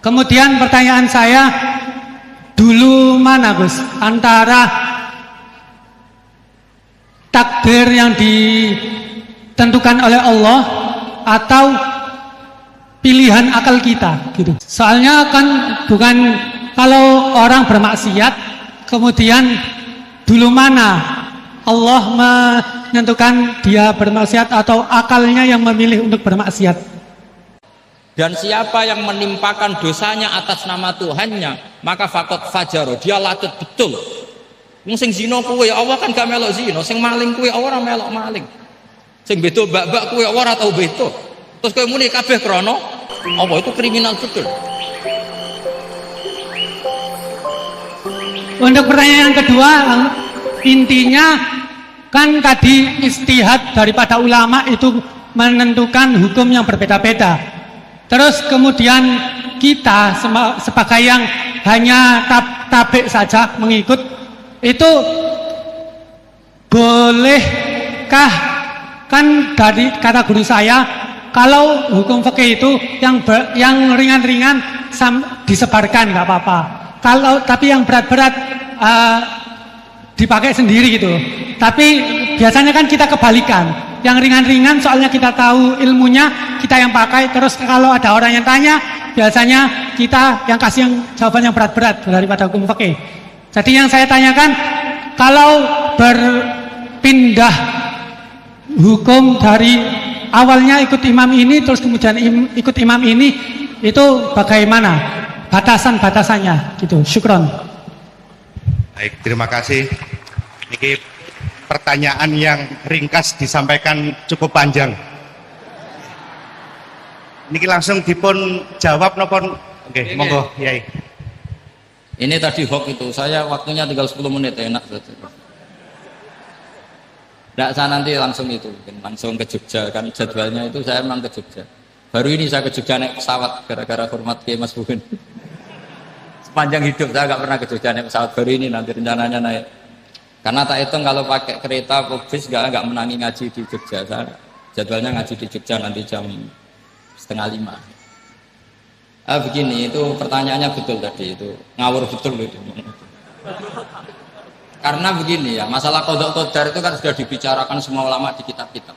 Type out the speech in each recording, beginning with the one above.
Kemudian pertanyaan saya, dulu mana Gus antara takdir yang ditentukan oleh Allah atau pilihan akal kita gitu. Soalnya kan bukan kalau orang bermaksiat kemudian dulu mana Allah menentukan dia bermaksiat atau akalnya yang memilih untuk bermaksiat. Dan siapa yang menimpakan dosanya atas nama Tuhannya, maka fakot fajaro, dia latut betul. Wong sing zina kuwe Allah kan gak melok zina, sing maling kuwe ora melok maling. Sing beto bak-bak kuwe ora tau beto. Terus kowe muni kabeh krana apa itu kriminal betul. Untuk pertanyaan yang kedua, intinya kan tadi istihad daripada ulama itu menentukan hukum yang berbeda-beda. Terus kemudian kita sebagai yang hanya tabik saja mengikut, itu bolehkah? Kan dari kata guru saya, kalau hukum fikih itu yang ringan-ringan disebarkan nggak apa-apa. Tapi yang berat-berat dipakai sendiri gitu. Tapi biasanya kan kita kebalikan. Yang ringan-ringan soalnya kita tahu ilmunya, kita yang pakai. Terus kalau ada orang yang tanya, biasanya kita yang kasih yang jawaban yang berat-berat daripada hukum fikih. Jadi yang saya tanyakan, kalau berpindah hukum dari awalnya ikut imam ini, terus kemudian ikut imam ini, itu bagaimana batasan-batasannya gitu. Syukron. Baik, terima kasih. Ini pertanyaan yang ringkas disampaikan cukup panjang. Niki langsung dipun jawab nopon. Oke, monggo, Yai. Ini tadi hoax itu, saya waktunya tinggal 10 menit, enak saja. Tidak, saya nanti langsung itu, langsung ke Jogja, kan jadwalnya itu saya memang ke Jogja. Baru ini saya ke Jogja naik pesawat, gara-gara hormat ke Mas Bukin. Sepanjang hidup saya nggak pernah ke Jogja naik pesawat, baru ini nanti rencananya naik. Karena tak hitung kalau pakai kereta bis nggak menangi ngaji di Jogja. Saya jadwalnya ngaji di Jogja nanti jam 4:30. Begini, itu pertanyaannya betul tadi, itu ngawur betul itu. Karena begini ya, masalah qadha qadar itu kan sudah dibicarakan semua ulama di kitab-kitab.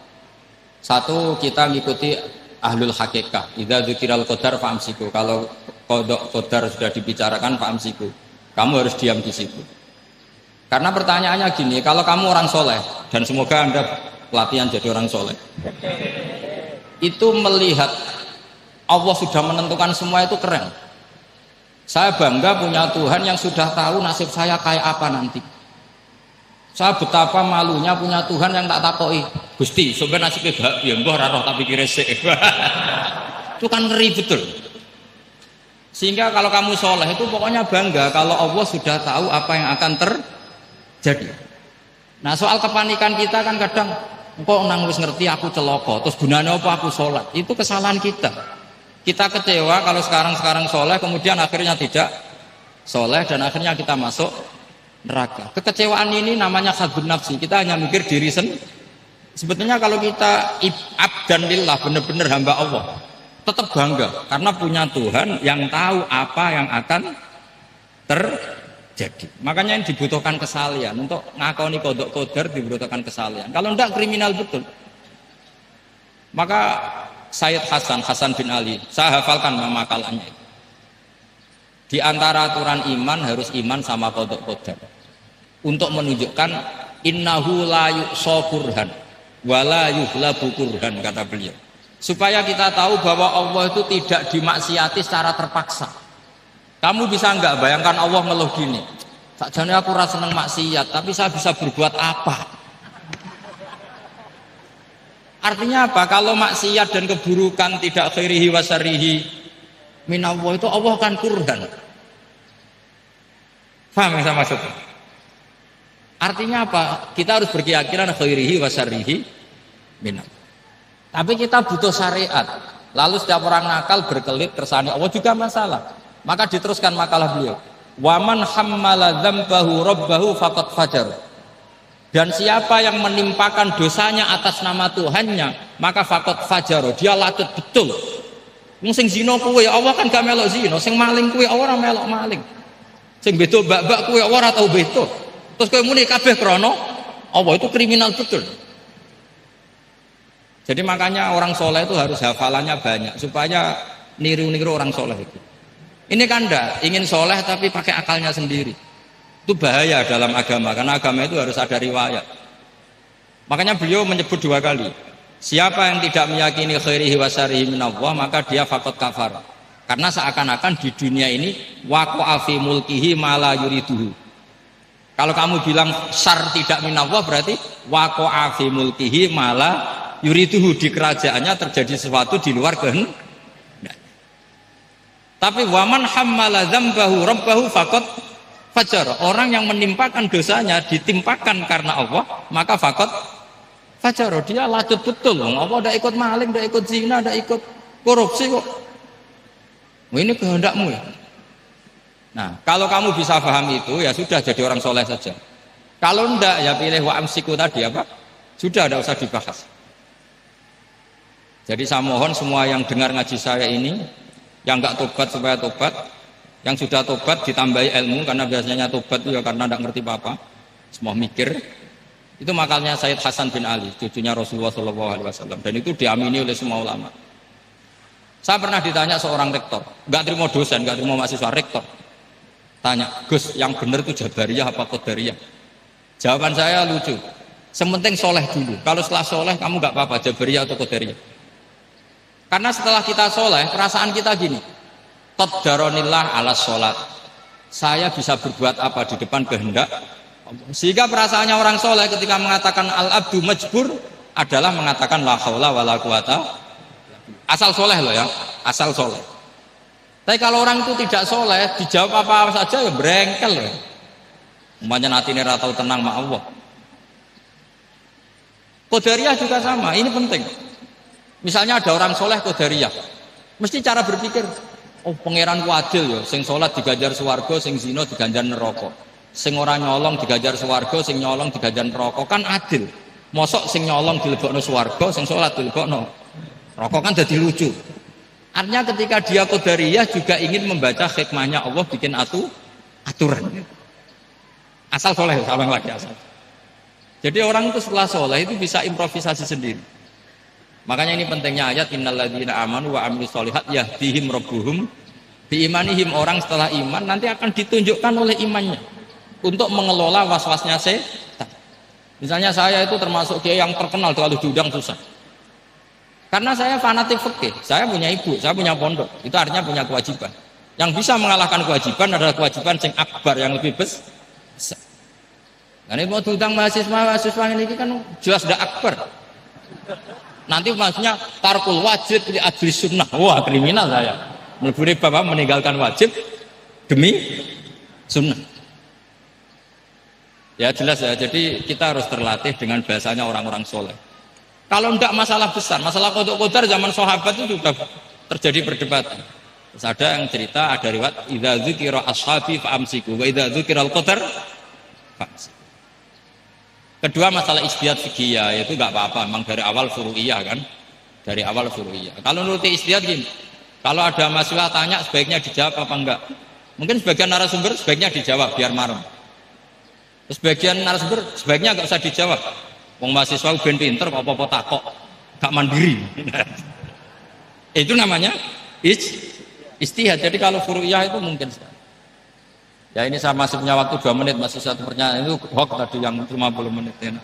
Satu, kita ngikuti ahlul hakikah. Idza dzikiral qadar fa'amsiku. Kalau qadha qadar sudah dibicarakan fa'amsiku, kamu harus diam di situ. Karena pertanyaannya gini, kalau kamu orang soleh, dan semoga Anda pelatihan jadi orang soleh, itu melihat Allah sudah menentukan semua, itu keren. Saya bangga punya Tuhan yang sudah tahu nasib saya kayak apa nanti. Saya betapa malunya punya Tuhan yang tak takoi, Gusti, sebenarnya nasibnya bahagia, mbah raro tapi kira sik. Itu kan ngeri betul. Sehingga kalau kamu soleh itu pokoknya bangga kalau Allah sudah tahu apa yang akan terjadi. Nah, soal kepanikan kita kan kadang kok nang wis ngerti aku celoko, terus gunanya apa aku sholat? Itu kesalahan kita. Kita kecewa kalau sekarang soleh, kemudian akhirnya tidak soleh dan akhirnya kita masuk neraka. Kekecewaan ini namanya khadun nafsi. Kita hanya mikir diri sendiri. Sebetulnya kalau kita abdan lillah, benar-benar hamba Allah, tetap bangga karena punya Tuhan yang tahu apa yang akan terjadi. Makanya yang dibutuhkan kesalian untuk ngakoni qadha qadar, dibutuhkan kesalian. Kalau enggak kriminal betul. Maka Sayyid Hasan bin Ali, saya hafalkan makalannya itu. Di antara aturan iman harus iman sama qadha qadar. Untuk menunjukkan innahu la yuqsa kurhan wa la yuhlabu kurhan, kata beliau. Supaya kita tahu bahwa Allah itu tidak dimaksiati secara terpaksa. Kamu bisa enggak bayangkan Allah ngeluh gini, sakjane aku ora seneng maksiat, tapi saya bisa berbuat apa? Artinya apa? Kalau maksiat dan keburukan tidak khairihi wa syarrihi minallah, itu Allah kan kurhan. Paham yang saya maksud? Artinya apa? Kita harus berkeyakinan khairihi wa syarrihi minallah. Tapi kita butuh syariat. Lalu setiap orang nakal berkelit tersani Allah juga masalah. Maka diteruskan makalah beliau. Waman hammala dzambahu rabbahu faqad fajar. Dan siapa yang menimpakan dosanya atas nama Tuhannya, maka faqad fajar. Dia latut betul. Wong sing zina kowe Allah kan gak melok zina, sing maling kowe ora melok maling. Sing beto mbak-mbak kowe ora tau beto. Terus kowe muni kabeh krana Allah, itu kriminal betul. Jadi makanya orang soleh itu harus hafalannya banyak supaya niru-niru orang soleh itu. Ini kan enggak ingin soleh tapi pakai akalnya sendiri. Itu bahaya dalam agama karena agama itu harus ada riwayat. Makanya beliau menyebut 2 kali. Siapa yang tidak meyakini khairihi wa syarrihi minallah maka dia faqad kafar. Karena seakan-akan di dunia ini waqa'a fi mulkihi ma la yuriduhu. Kalau kamu bilang syar tidak minallah berarti waqa'a fi mulkihi ma la yuriduhu, di kerajaannya terjadi sesuatu di luar kehendak. Tapi waman hammala dzambahu rabbahu faqad fajar. Orang yang menimpakan dosanya ditimpakan karena Allah, maka faqad fajar. Dia lacut betul. Allah tidak ikut maling, tidak ikut zina, tidak ikut korupsi kok. Ini kehendakmu ya. Nah, kalau kamu bisa paham itu ya sudah jadi orang soleh saja. Kalau enggak ya pilih wa amsiku tadi apa? Sudah tidak usah dibahas. Jadi saya mohon semua yang dengar ngaji saya ini, yang enggak tobat supaya tobat, yang sudah tobat ditambahi ilmu karena biasanya tobat itu ya karena enggak ngerti apa-apa, semua mikir. Itu makalnya Sayyid Hasan bin Ali, cucunya Rasulullah SAW, dan itu diamini oleh semua ulama. Saya pernah ditanya seorang rektor, enggak terima dosen, enggak terima mahasiswa, rektor. Tanya, Gus, yang benar itu Jabariyah apa Qadariyah? Jawaban saya lucu. Sementing soleh dulu. Kalau setelah soleh kamu enggak apa-apa, Jabariyah atau Qadariyah. Karena setelah kita soleh, perasaan kita gini, qaddaronillah ala sholat. Saya bisa berbuat apa di depan kehendak Allah. Sehingga perasaannya orang soleh ketika mengatakan al-abdu majbur adalah mengatakan la haula wa la quwata. Asal soleh loh ya, asal soleh. Tapi kalau orang itu tidak soleh, dijawab apa saja ya brengkel loh. Umpamanya natine ra tau tenang ma Allah. Qadariyah juga sama, ini penting. Misalnya ada orang soleh Qadariyah, mesti cara berpikir, oh pangeran adil ya, sing sholat diganjar swarga, sing zina diganjar neraka, sing ora nyolong diganjar swarga, sing nyolong diganjar neraka, kan adil. Mosok sing nyolong dilebokno swarga, sing sholat dilebokno neraka, kan jadi lucu. Artinya ketika dia Qadariyah juga ingin membaca hikmahnya Allah bikin aturan. Asal soleh, sama lagi asal. Jadi orang itu setelah soleh itu bisa improvisasi sendiri. Makanya ini pentingnya ayat innalladzina amanu wa amilus sholihat yahdihim rabbuhum biimanihim. Orang setelah iman nanti akan ditunjukkan oleh imannya untuk mengelola was-wasnya setan. Misalnya saya itu termasuk kiai yang terkenal kalau diundang susah. Karena saya fanatik fikih, saya punya ibu, saya punya pondok. Itu artinya punya kewajiban. Yang bisa mengalahkan kewajiban adalah kewajiban sing akbar yang lebih besar. Nah ini mau diundang mahasiswa ini kan jelas tidak akbar. Nanti maksudnya tarkul wajib li ajli sunnah. Wah kriminal saya. Meleburi bapak meninggalkan wajib demi sunnah. Ya jelas ya. Jadi kita harus terlatih dengan bahasanya orang-orang soleh. Kalau tidak masalah besar, masalah qada qadar zaman sahabat itu sudah terjadi perdebatan. Terus ada yang cerita, ada riwayat idza dzukira ashabi fa amsiku wa idza dzukira al-qadar fa amsiku. Kedua masalah ijtihad fikih yaitu enggak apa-apa, memang dari awal furu'iyah kan. Dari awal furu'iyah. Kalau nuruti ijtihad gini, kalau ada mahasiswa tanya sebaiknya dijawab apa enggak? Mungkin sebagian narasumber sebaiknya dijawab biar marem. Sebagian narasumber sebaiknya enggak usah dijawab. Wong mahasiswa ben pinter kok apa-apa takok, gak mandiri. Itu namanya ijtihad. Jadi kalau furu'iyah itu mungkin sekali. Ya ini saya masih punya waktu 2 menit, masih 1 pertanyaan itu hoax tadi yang 50 menit ya.